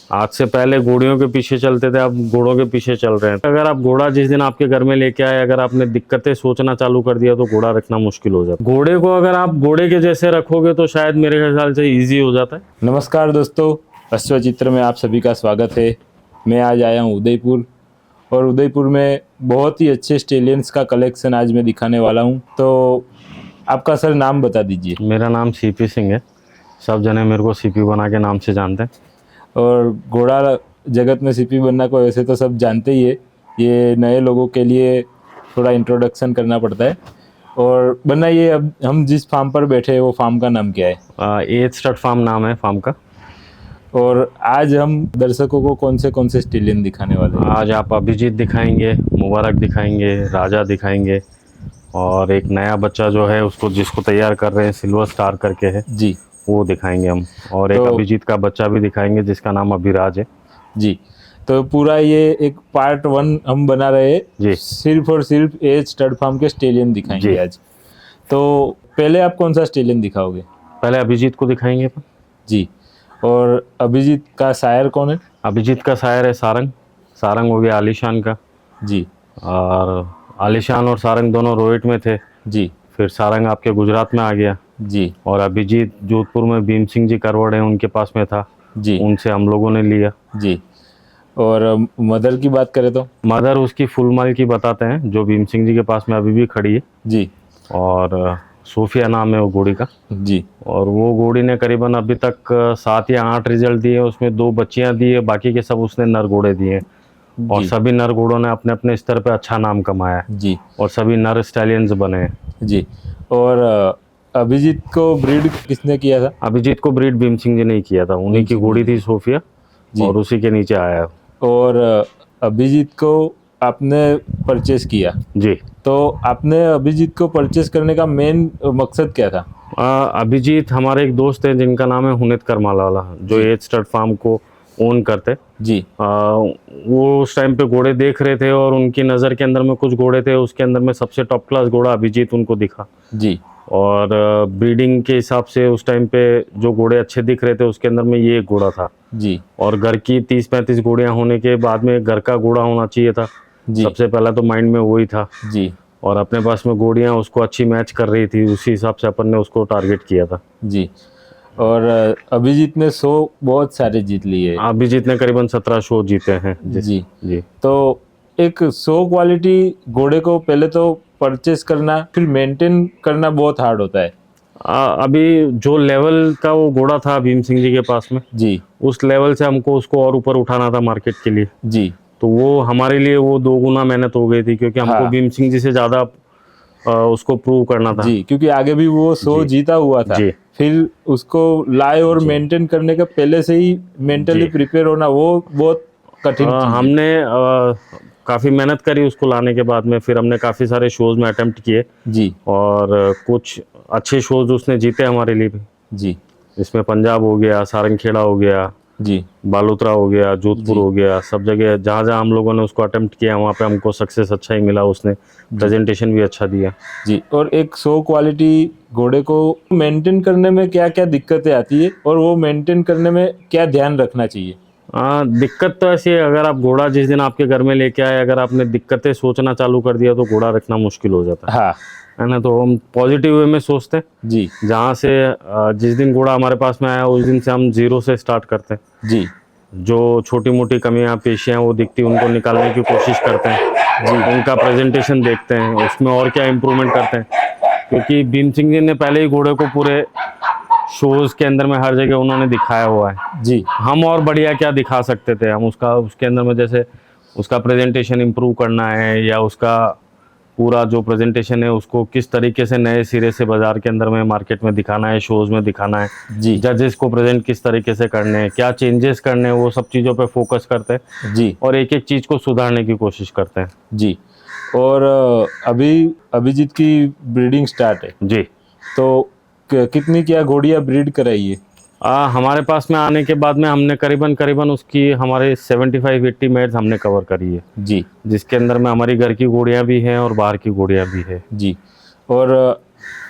आज से पहले घोड़ियों के पीछे चलते थे, अब घोड़ों के पीछे चल रहे हैं। अगर आप घोड़ा जिस दिन आपके घर में लेके आए, अगर आपने दिक्कतें सोचना चालू कर दिया तो घोड़ा रखना मुश्किल हो जाता है। घोड़े को अगर आप घोड़े के जैसे रखोगे तो शायद मेरे ख्याल से इजी हो जाता है। नमस्कार दोस्तों, अश्वचित्र में आप सभी का स्वागत है। मैं आज आया हूँ उदयपुर, और उदयपुर में बहुत ही अच्छे स्टेलियंस का कलेक्शन आज मैं दिखाने वाला हूँ। तो आपका सर नाम बता दीजिए। मेरा नाम सीपी सिंह है, सब जने मेरे को सीपी बना के नाम से जानते हैं। और घोड़ा जगत में सीपी बनना को वैसे तो सब जानते ही है, ये नए लोगों के लिए थोड़ा इंट्रोडक्शन करना पड़ता है। और बनाइए, अब हम जिस फार्म पर बैठे हैं वो फार्म का नाम क्या है? एज स्टड फार्म नाम है फार्म का। और आज हम दर्शकों को कौन से स्टेलियन दिखाने वाले हैं? आज आप अभिजीत दिखाएंगे, मुबारक दिखाएंगे, राजा दिखाएंगे, और एक नया बच्चा जो है उसको जिसको तैयार कर रहे हैं सिल्वर स्टार करके है जी, वो दिखाएंगे हम। और एक अभिजीत का बच्चा भी दिखाएंगे जिसका नाम अभिराज है जी। तो पूरा ये एक पार्ट 1 हम बना रहे हैं जी। सिर्फ और सिर्फ एज स्टड फार्म के स्टेलियन दिखाएंगे जी। आज। तो पहले आप कौन सा स्टेलियन दिखाओगे? पहले अभिजीत को दिखाएंगे जी। और अभिजीत का शायर कौन है? अभिजीत का शायर है सारंग। सारंग हो गया आलीशान का। जी और आलीशान और सारंग दोनों रोहित में थे, जी फिर सारंग आपके गुजरात में आ गया जी और अभिजीत जोधपुर में भीम सिंह जी करवड़ हैं उनके पास में था जी उनसे हम लोगों ने लिया जी। और मदर की बात करें तो? मदर उसकी फुलमल की बताते हैं जो भीम सिंह जी के पास में अभी भी खड़ी है जी। और सोफिया नाम है वो घोड़ी का जी। और वो घोड़ी ने करीबन अभी तक 7 या 8 रिजल्ट दिए, उसमें 2 बच्चियां दी है, बाकी के सब उसने नर घोड़े दिए और जी सभी नर घोड़ों ने अपने अपने स्तर पे अच्छा नाम कमाया है जी और सभी नर स्टैलियंस बने हैं जी। और अभिजीत को ब्रीड किसने किया था? अभिजीत को ब्रीड भीम सिंह जी ने ही किया था, उन्हीं की घोड़ी थी सोफिया और उसी के नीचे आया है। और अभिजीत को आपने परचेस किया जी। तो आपने अभिजीत को परचेस करने का मेन मकसद क्या था? अभिजीत हमारे एक दोस्त हैं जिनका नाम है हुनित करमालावाला, जो एज स्टड फार्म को ओन करते जी। वो उस टाइम पे घोड़े देख रहे थे और उनकी नज़र के अंदर में कुछ घोड़े थे, उसके अंदर में सबसे टॉप क्लास घोड़ा अभिजीत उनको दिखा जी। और ब्रीडिंग के हिसाब से उस टाइम पे जो घोड़े अच्छे दिख रहे थे उसके अंदर में ये एक घोड़ा था जी। और घर की 30-35 घोड़ियाँ होने के बाद में घर का घोड़ा होना चाहिए था जी। सबसे पहला तो माइंड में वही था जी। और अपने पास में घोड़ियाँ उसको अच्छी मैच कर रही थी, उसी हिसाब से अपन ने उसको टारगेट किया था जी। और अभिजीत ने 100 बहुत सारे जीत लिए। अभिजीत ने करीबन 17 शो जीते हैं जी जी। तो एक 100 क्वालिटी घोड़े को पहले तो परचेस करना फिर मेंटेन करना बहुत हार्ड होता है। अभी जो लेवल का वो घोड़ा था भीम सिंह जी के पास में जी, उस लेवल से हमको उसको और ऊपर उठाना था मार्केट के लिए जी। तो वो हमारे लिए वो 2 गुना मेहनत हो गई थी क्योंकि हमको हाँ। भीम सिंह जी से ज़्यादा उसको प्रूव करना था जी, क्योंकि आगे भी वो 100 जीता हुआ था जी। फिर उसको लाए और मेंटेन करने का पहले से ही मेंटली प्रिपेयर होना वो बहुत कठिन चीज है। हमने काफ़ी मेहनत करी उसको लाने के बाद में, फिर हमने काफ़ी सारे शोज़ में अटेम्प्ट किए जी और कुछ अच्छे शोज़ उसने जीते हमारे लिए भी। जी। इसमें पंजाब हो गया, सारंगखेड़ा हो गया जी, बालोतरा हो गया, जोधपुर हो गया, सब जगह जहाँ जहाँ हम लोगों ने उसको अटेम्प्ट किया वहाँ पे हमको सक्सेस अच्छा ही मिला, उसने प्रेजेंटेशन भी अच्छा दिया जी। और एक 100 क्वालिटी घोड़े को मेंटेन करने में क्या क्या दिक्कतें आती है और वो मेंटेन करने में क्या ध्यान रखना चाहिए? दिक्कत तो ऐसी है, अगर आप घोड़ा जिस दिन आपके घर में लेके आए अगर आपने दिक्कतें सोचना चालू कर दिया तो घोड़ा रखना मुश्किल हो जाता हाँ है ना। तो हम पॉजिटिव वे में सोचते हैं जी। जहाँ से जिस दिन घोड़ा हमारे पास में आया उस दिन से हम 0 से स्टार्ट करते हैं जी। जो छोटी मोटी कमियां पेशियां वो दिखती उनको निकालने की कोशिश करते हैं जी। उनका प्रेजेंटेशन देखते हैं उसमें और क्या इम्प्रूवमेंट करते हैं, क्योंकि भीम सिंह जी ने पहले ही घोड़े को पूरे शोज के अंदर में हर जगह उन्होंने दिखाया हुआ है जी। हम और बढ़िया क्या दिखा सकते थे, हम उसके अंदर में जैसे उसका प्रेजेंटेशन इम्प्रूव करना है या उसका पूरा जो प्रेजेंटेशन है उसको किस तरीके से नए सिरे से बाजार के अंदर में मार्केट में दिखाना है, शोज में दिखाना है जी। जजेस को प्रेजेंट किस तरीके से करने हैं, क्या चेंजेस करने हैं, वो सब चीज़ों पे फोकस करते हैं जी। और एक एक चीज़ को सुधारने की कोशिश करते हैं जी। और अभी अभिजीत की ब्रीडिंग स्टार्ट है जी। तो कितनी क्या घोड़ियाँ ब्रीड कराई है? हमारे पास में आने के बाद में हमने करीबन उसकी हमारे 75-80 मेड्स हमने कवर करी है जी, जिसके अंदर में हमारी घर की घोड़ियाँ भी हैं और बाहर की घोड़ियाँ भी है जी। और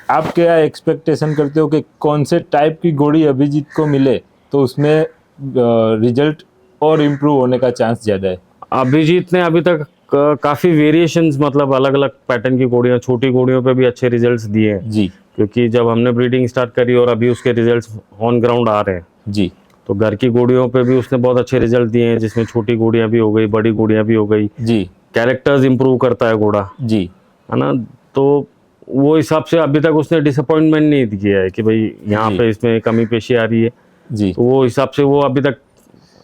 आप क्या एक्सपेक्टेशन करते हो कि कौन से टाइप की घोड़ी अभिजीत को मिले तो उसमें रिजल्ट और इम्प्रूव होने का चांस ज्यादा है? अभिजीत ने अभी तक काफी वेरिएशंस, मतलब अलग अलग पैटर्न की घोड़ियां, छोटी घोड़ियों पे भी अच्छे रिजल्ट्स दिए हैं। जी क्योंकि जब हमने ब्रीडिंग स्टार्ट करी और अभी उसके रिजल्ट्स ऑन ग्राउंड आ रहे हैं, जी तो घर की घोड़ियों पे भी उसने बहुत अच्छे रिजल्ट दिए हैं, जिसमें छोटी घोड़ियां भी हो गई, बड़ी घोड़ियां भी हो गई। जी कैरेक्टर्स इंप्रूव करता है घोड़ा, जी है ना। तो वो हिसाब से अभी तक उसने डिसअपॉइंटमेंट नहीं किया है कि भाई यहाँ जी। पे इसमें कमी पेशी आ रही है। जी। तो वो हिसाब से वो अभी तक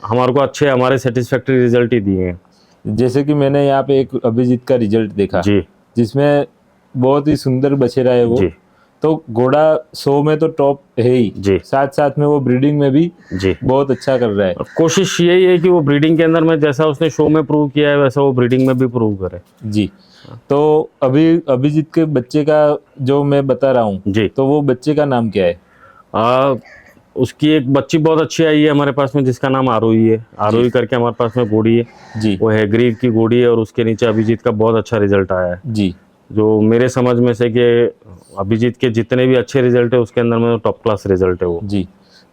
हमारे को अच्छे, हमारे सेटिस्फैक्टरी रिजल्ट ही दिए हैं। जैसे कि मैंने यहाँ पे एक अभिजीत का रिजल्ट देखा, जी जिसमें बहुत ही सुंदर बछेरा है वो। जी तो घोड़ा 100 में तो टॉप है ही, जी साथ साथ में वो ब्रीडिंग में भी जी। बहुत अच्छा कर रहा है। और कोशिश यही है कि वो ब्रीडिंग के अंदर में जैसा उसने शो में प्रूव किया है वैसा वो ब्रीडिंग में भी प्रूव करे। जी। तो अभी अभिजीत के बच्चे का जो मैं बता रहा हूँ, जी। तो वो बच्चे का नाम क्या है? उसकी एक बच्ची बहुत अच्छी आई है हमारे पास में, जिसका नाम आरोही है। आरोही करके हमारे पास में घोड़ी है जी वो हैग्रीव की घोड़ी है, और उसके नीचे अभिजीत का बहुत अच्छा रिजल्ट आया है। जी जो मेरे समझ में से कि अभिजीत के जितने भी अच्छे रिजल्ट है उसके अंदर में टॉप क्लास रिजल्ट है वो। जी।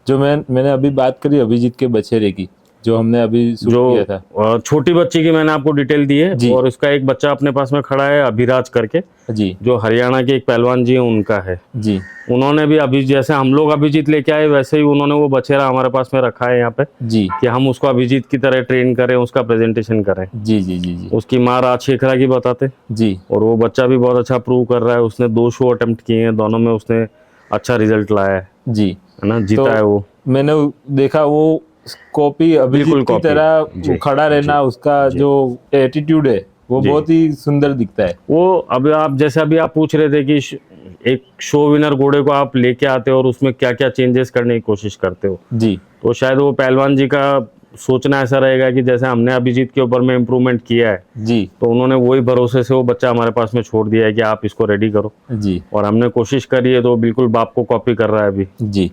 जो मैंने अभी बात करी अभिजीत के बछेरे की, जो हमने अभी शूट किया था, छोटी बच्ची की मैंने आपको डिटेल दी है। जी। और उसका एक बच्चा अपने पास में खड़ा है अभिराज करके, जी जो हरियाणा के एक पहलवान जी हैं उनका है। जी उन्होंने भी अभी जैसे हम लोग अभिजीत लेके आए वैसे ही उन्होंने वो बछेरा हमारे पास में रखा है यहाँ पे, जी कि हम उसको अभिजीत की तरह ट्रेन करें, उसका प्रेजेंटेशन करें। जी जी जी जी उसकी माँ राजशेखरा की बताते, जी और वो बच्चा भी बहुत अच्छा प्रूव कर रहा है। उसने 2 शो अटेम्प्ट किए हैं, दोनों में उसने अच्छा रिजल्ट लाया है जी। ना, जीता है वो। मैंने देखा वो कॉपी अभिजीत बिल्कुल की कॉपी। तरह जी, खड़ा रहना, उसका जो एटीट्यूड है वो जी। बहुत ही सुंदर दिखता है। वो अभी आप जैसे अभी आप पूछ रहे थे कि एक शो विनर घोड़े को आप लेके आते हो और उसमें क्या क्या चेंजेस करने की कोशिश करते हो, जी तो शायद वो पहलवान जी का सोचना ऐसा रहेगा कि जैसे हमने अभिजीत के ऊपर में इम्प्रूवमेंट किया है, जी तो उन्होंने वही भरोसे से वो बच्चा हमारे पास में छोड़ दिया है कि आप इसको रेडी करो। जी और हमने कोशिश करी है तो बिल्कुल बाप को कॉपी कर रहा है अभी। जी।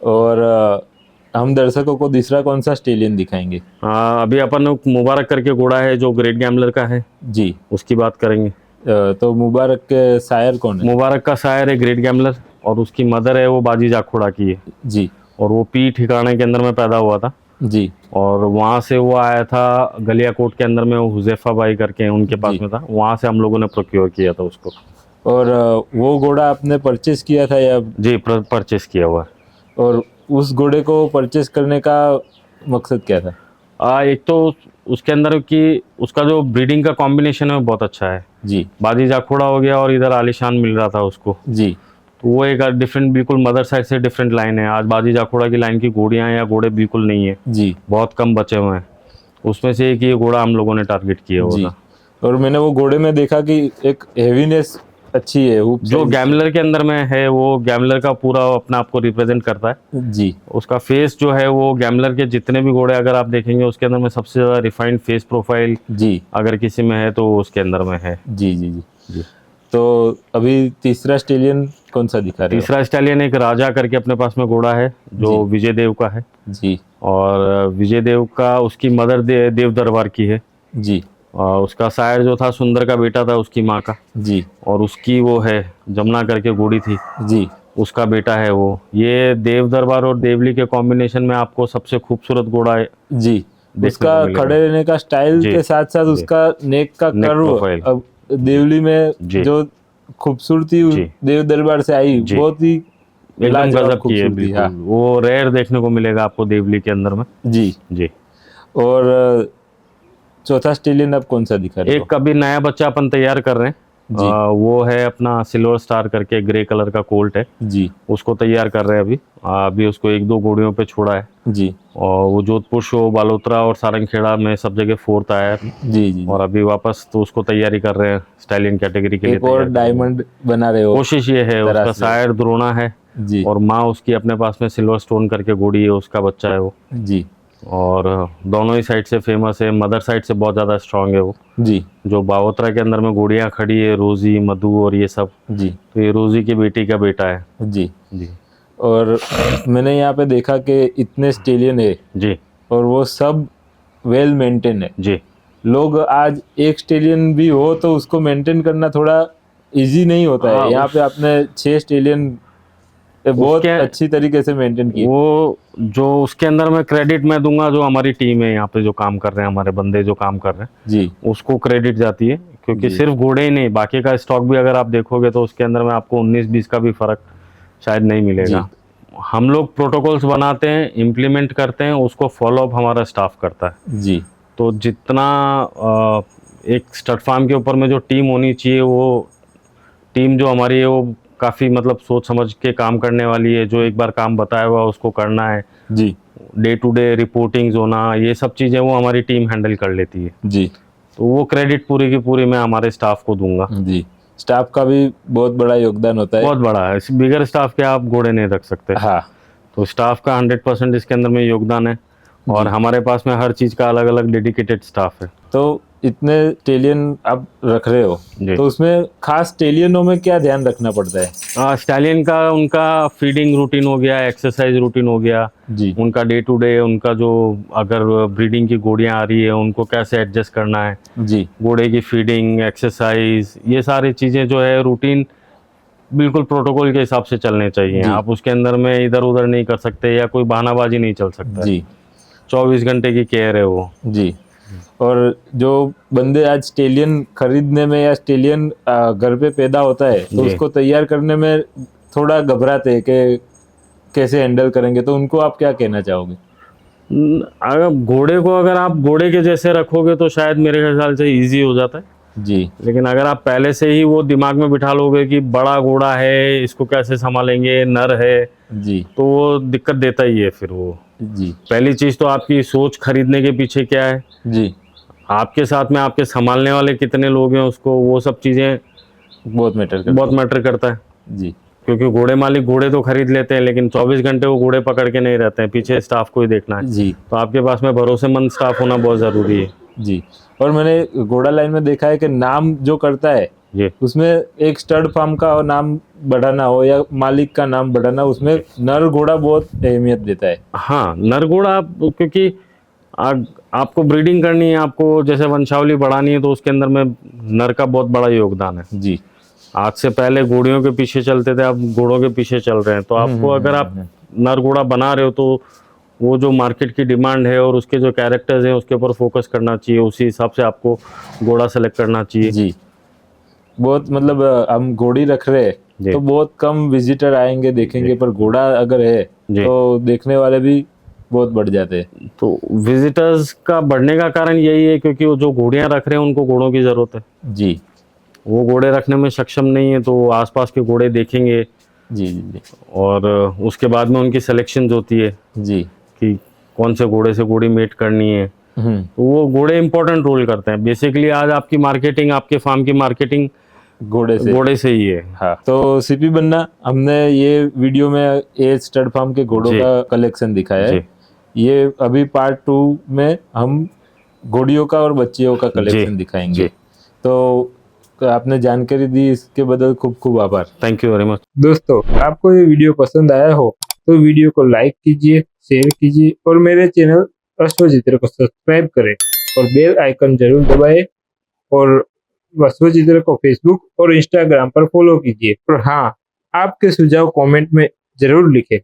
और हम दर्शकों को दूसरा कौन सा स्टेलियन दिखाएंगे? अभी अपन मुबारक करके घोड़ा है जो ग्रेट गैम्बलर का है, जी। उसकी बात करेंगे। तो मुबारक के शायर कौन है? मुबारक का शायर है ग्रेट गैम्बलर, और उसकी मदर है वो बाजी जाखोड़ा की है। जी और वो पी ठिकाने के अंदर में पैदा हुआ था, जी और वहाँ से वो आया था गलियाकोट के अंदर में, वो हुजैफा भाई करके उनके पास जी। में था, वहाँ से हम लोगों ने प्रोक्योर किया था उसको। और वो घोड़ा आपने परचेस किया था या? जी, परचेस किया हुआ है। और उस घोड़े को परचेस करने का मकसद क्या था? एक तो उसके अंदर की उसका जो ब्रीडिंग का कॉम्बिनेशन है वो बहुत अच्छा है। जी बाजी जाखोड़ा हो गया और इधर आलिशान मिल रहा था उसको, जी तो वो एक डिफरेंट, बिल्कुल मदर साइड से डिफरेंट लाइन है। आज बाजी जाखोड़ा की लाइन की घोड़ियाँ या घोड़े बिल्कुल नहीं है, जी बहुत कम बचे हुए हैं। उसमें से एक ये घोड़ा हम लोगों ने टारगेट किया हुआ जी। था। और मैंने वो घोड़े में देखा कि एक हेवीनेस अच्छी है, जो गैमलर के अंदर में है वो गैमलर का पूरा अपना आप को रिप्रेजेंट करता है। जी उसका फेस जो है वो गैमलर के जितने भी घोड़े अगर आप देखेंगे उसके अंदर में सबसे ज़्यादा रिफाइंड फेस प्रोफाइल जी अगर किसी में है तो वो उसके अंदर में है। जी जी जी जी। तो अभी तीसरा स्टेलियन कौन सा दिखा रहे हो? तीसरा स्टैलियन एक राजा करके अपने पास में घोड़ा है जो विजय देव का है। जी और विजय देव का उसकी मदर देव दरबार की है। जी उसका शायर जो था सुंदर का बेटा था उसकी माँ का, जी और उसकी वो है जमुना करके घोड़ी थी, जी उसका बेटा है वो। ये देव दरबार और देवली के कॉम्बिनेशन में आपको सबसे खूबसूरत घोड़ा है जी। देखने उसका को मिलेगा। खड़े रहने का स्टाइल जी, के साथ साथ जी। उसका नेक का नेक कर्व, प्रोफाइल। अब देवली में जी। जो खूबसूरती जी। देव दरबार से आई, जी। बहुत ही एकदम लाजवाब गजब की है, खूबसूरती। बिल्कुल हाँ वो रेयर देखने को मिलेगा आपको देवली के अंदर में। जी। जी। और चौथा स्टेलियन अब कौन सा दिखा रहे हो? एक अभी नया बच्चा अपन तैयार कर रहे हैं, जी। वो है अपना सिल्वर स्टार करके ग्रे कलर का कोल्ट है, जी उसको तैयार कर रहे हैं अभी। अभी उसको 1-2 घोड़ियों पे छोड़ा है, जी और वो जोधपुर शो, बालोतरा और सारंगखेड़ा में सब जगह 4th आया है। जी जी। और अभी वापस तो उसको तैयारी कर रहे हैं स्टाइलियन कैटेगरी के लिए। एक और डायमंड बना रहे हो? कोशिश ये है, उसका शायर द्रोणा है जी और माँ उसकी अपने पास में सिल्वर स्टोन करके घोड़ी है, उसका बच्चा है वो। जी और दोनों ही साइड से फेमस है, मदर साइड से बहुत ज़्यादा स्ट्रांग है वो। जी जो बावोत्रा के अंदर में घोड़ियाँ खड़ी है, रोजी, मधु और ये सब, जी तो ये रोजी की बेटी का बेटा है। जी। जी और मैंने यहाँ पे देखा कि इतने स्टेलियन है जी और वो सब वेल मेंटेन है। जी। लोग आज एक स्टेलियन भी हो तो उसको मेंटेन करना थोड़ा इजी नहीं होता है। यहाँ पे आपने 6 स्टेलियन बहुत अच्छी तरीके से मेंटेन किए। वो जो उसके अंदर मैं क्रेडिट मैं दूंगा, जो हमारी टीम है यहाँ पे जो काम कर रहे हैं, हमारे बंदे जो काम कर रहे हैं, जी उसको क्रेडिट जाती है। क्योंकि जी। सिर्फ घोड़े ही नहीं, बाकी का स्टॉक भी अगर आप देखोगे तो उसके अंदर में आपको 19-20 का भी फर्क शायद नहीं मिलेगा। हम लोग प्रोटोकॉल्स बनाते हैं, इम्प्लीमेंट करते हैं, उसको फॉलो अप हमारा स्टाफ करता है। जी तो जितना एक स्टड फार्म के ऊपर में जो टीम होनी चाहिए, वो टीम जो हमारी है वो काफ़ी मतलब सोच समझ के काम करने वाली है। जो एक बार काम बताया हुआ उसको करना है, जी डे टू डे रिपोर्टिंग्स होना, ये सब चीज़ें वो हमारी टीम हैंडल कर लेती है। जी तो वो क्रेडिट पूरी की पूरी मैं हमारे स्टाफ को दूंगा। जी। स्टाफ का भी बहुत बड़ा योगदान होता है। बहुत बड़ा है, बिगर स्टाफ के आप घोड़े नहीं रख सकते। हाँ तो स्टाफ का 100% इसके अंदर में योगदान है। और जी। हमारे पास में हर चीज़ का अलग अलग डेडिकेटेड स्टाफ है। तो इतने स्टेलियन आप रख रहे हो, जी। तो उसमें खास स्टेलियनों में क्या ध्यान रखना पड़ता है? स्टैलियन का उनका फीडिंग रूटीन हो गया, एक्सरसाइज रूटीन हो गया, जी उनका डे टू डे, उनका जो अगर ब्रीडिंग की घोड़ियाँ आ रही है उनको कैसे एडजस्ट करना है, जी घोड़े की फीडिंग, एक्सरसाइज, ये सारी चीज़ें जो है रूटीन बिल्कुल प्रोटोकॉल के हिसाब से चलने चाहिए। जी। आप उसके अंदर में इधर उधर नहीं कर सकते या कोई बहानाबाजी नहीं चल सकता। जी 24 घंटे की केयर है वो। जी। और जो बंदे आज स्टेलियन खरीदने में या स्टेलियन घर पे पैदा होता है तो जी। उसको तैयार करने में थोड़ा घबराते हैं कि कैसे हैंडल करेंगे, तो उनको आप क्या कहना चाहोगे? अगर घोड़े को अगर आप घोड़े के जैसे रखोगे तो शायद मेरे ख्याल से इजी हो जाता है। जी लेकिन अगर आप पहले से ही वो दिमाग में बिठा लोगे कि बड़ा घोड़ा है, इसको कैसे संभालेंगे, नर है, जी तो वो दिक्कत देता ही है फिर वो। जी पहली चीज़ तो आपकी सोच खरीदने के पीछे क्या है, जी। आपके साथ में आपके संभालने वाले कितने लोग हैं, उसको वो सब चीज़ें बहुत मैटर करता बहुत है। मैटर करता है। जी क्योंकि घोड़े मालिक घोड़े तो खरीद लेते हैं, लेकिन 24 घंटे वो घोड़े पकड़ के नहीं रहते हैं, पीछे स्टाफ को ही देखना है। जी तो आपके पास में भरोसेमंद स्टाफ होना बहुत ज़रूरी है। जी। और मैंने घोड़ा लाइन में देखा है कि नाम जो करता है जी उसमें एक स्टड फार्म का नाम बढ़ाना हो या मालिक का नाम बढ़ाना, उसमें नर घोड़ा बहुत अहमियत देता है। हाँ, नर घोड़ा क्योंकि आपको ब्रीडिंग करनी है, आपको जैसे वंशावली बढ़ानी है, तो उसके अंदर में नर का बहुत बड़ा योगदान है। जी आज से पहले घोड़ियों के पीछे चलते थे, अब घोड़ों के पीछे चल रहे हैं। तो आपको अगर आप नर घोड़ा बना रहे हो तो वो जो मार्केट की डिमांड है और उसके जो कैरेक्टर्स हैं उसके ऊपर फोकस करना चाहिए, उसी हिसाब से आपको घोड़ा सेलेक्ट करना चाहिए। जी। बहुत मतलब हम घोड़ी रख रहे हैं जी। तो बहुत कम विजिटर आएंगे देखेंगे, पर घोड़ा अगर है जी। तो देखने वाले भी बहुत बढ़ जाते हैं। तो विजिटर्स का बढ़ने का कारण यही है क्योंकि वो जो घोड़ियाँ रख रहे हैं उनको घोड़ों की ज़रूरत है। जी वो घोड़े रखने में सक्षम नहीं है, तो आसपास के घोड़े देखेंगे जी जी और उसके बाद में उनकी सिलेक्शन होती है जी। कि कौन से घोड़े से घोड़ी मेट करनी है। तो वो घोड़े इंपॉर्टेंट रोल करते हैं। बेसिकली आज आपकी मार्केटिंग, आपके फार्म की मार्केटिंग घोड़े से ही है। हाँ, तो सीपी बन्ना, हमने ये वीडियो में ए स्टड फार्म के घोड़ों जी। का कलेक्शन दिखाया है। ये अभी पार्ट 2 में हम घोड़ियों का और बच्चियों का कलेक्शन दिखाएंगे। जी। तो आपने जानकारी दी, इसके बदल खूब खूब आभार। Thank you very much. दोस्तों, आपको ये वीडियो पसंद आया हो तो वीडियो को लाइक कीजिए, शेयर कीजिए और मेरे चैनल अश्वचित्र को सब्सक्राइब करें और बेल आइकन जरूर दबाएं। और अश्वचित्र को फेसबुक और इंस्टाग्राम पर फॉलो कीजिए। और हाँ, आपके सुझाव कमेंट में जरूर लिखें।